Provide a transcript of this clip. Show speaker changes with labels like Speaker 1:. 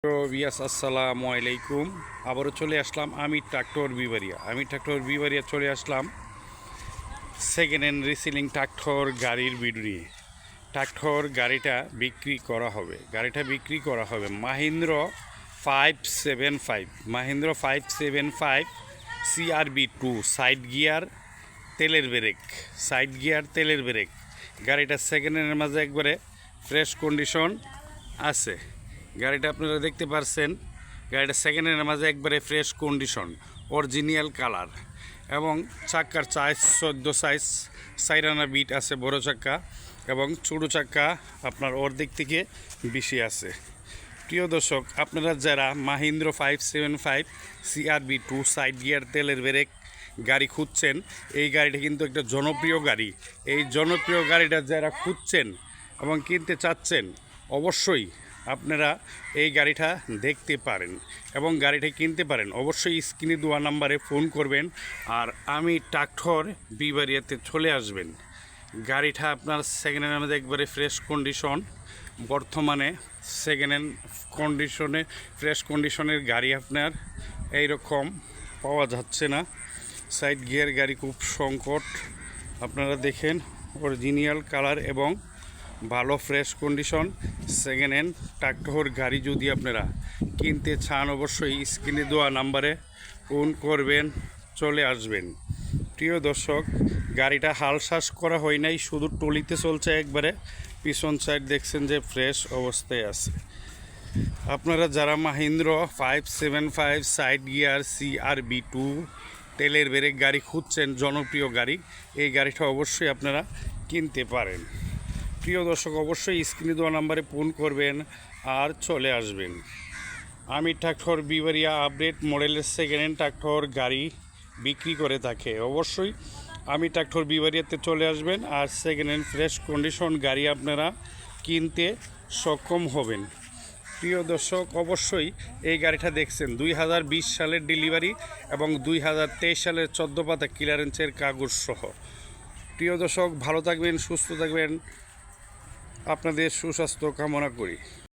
Speaker 1: আসসালামু আলাইকুম। আবারও চলে আসলাম আমি ট্রাক্টর বিবারিয়া চলে আসলাম সেকেন্ড হ্যান্ড রিসেলিং ট্রাক্টর গাড়ির ভিডিও নিয়ে। ট্রাক্টর গাড়িটা বিক্রি করা হবে মাহিন্দ্র 575 CRB2 সাইড গিয়ার তেলের ব্রেক। গাড়িটা সেকেন্ড হ্যান্ডের মাঝে একবারে ফ্রেশ কন্ডিশন আছে। গাড়িটা আপনারা দেখতে পাচ্ছেন, গাড়িটা সেকেন্ড হ্যান্ডের মাঝে একবারে ফ্রেশ কন্ডিশন, অরিজিনাল কালার এবং চাক্কার সাইজ 14 সাইজ, সাইরানা বিট আছে বড় চাক্কা এবং ছোটো চাক্কা আপনার ওর দিক থেকে বেশি আছে। প্রিয় দর্শক, আপনারা যারা মাহিন্দ্র 575 CRB2 সাইড গিয়ার তেলের ব্রেক গাড়ি খুঁজছেন, এই গাড়িটা কিন্তু একটা জনপ্রিয় গাড়ি। এই জনপ্রিয় গাড়িটা যারা খুঁজছেন এবং কিনতে চাচ্ছেন, অবশ্যই আপনারা এই গাড়িটা দেখতে পারেন এবং গাড়িটা কিনতে পারেন। অবশ্যই স্ক্রিনে দেওয়া নাম্বারে ফোন করবেন আর আমি ট্রাক্টর বিবারিয়াতে চলে আসবেন। গাড়িটা আপনার সেকেন্ড হ্যান্ডের মধ্যে একবারে ফ্রেশ কন্ডিশন। বর্তমানে সেকেন্ড হ্যান্ড কন্ডিশনে ফ্রেশ কন্ডিশনের গাড়ি আপনার এইরকম পাওয়া যাচ্ছে না। সাইড গিয়ার গাড়ি খুব সংকট। আপনারা দেখেন, অরিজিনাল কালার এবং ভালো fresh condition second hand tractor গাড়ি যদি আপনারা কিনতে চান, অবশ্যই স্ক্রিনে দেওয়া নাম্বারে ফোন করবেন, চলে আসবেন। প্রিয় দর্শক, গাড়িটা হাল শ্বাস করা হয় নাই, শুধু টলিতে চলছে একবারে। পিছন সাইড দেখছেন যে ফ্রেশ অবস্থায় আছে। আপনারা যারা মাহিন্দ্র 575 সাইড গিয়ার CRB2 তেলের ব্রেক গাড়ি খুঁজছেন, জনপ্রিয় গাড়ি, এই গাড়িটা অবশ্যই আপনারা কিনতে পারেন। প্রিয় দর্শক, অবশ্যই স্ক্রিনে দেওয়া নাম্বারে ফোন করবেন আর চলে আসবেন। আমি ট্রাক্টর বিবারিয়া আপডেট মডেলের সেকেন্ড হ্যান্ড ট্রাক্টর গাড়ি বিক্রি করে থাকে। অবশ্যই আমি ট্রাক্টর বিবারিয়াতে চলে আসবেন আর সেকেন্ড হ্যান্ড ফ্রেশ কন্ডিশন গাড়ি আপনারা কিনতে সক্ষম হবেন। প্রিয় দর্শক, অবশ্যই এই গাড়িটা দেখছেন 2020 সালের ডেলিভারি এবং 2023 সালের 14 পাতা ক্লিয়ারেন্সের কাগজ সহ। প্রিয় দর্শক, ভালো থাকবেন, সুস্থ থাকবেন, আপনাদের সুস্বাস্থ্য কামনা করি।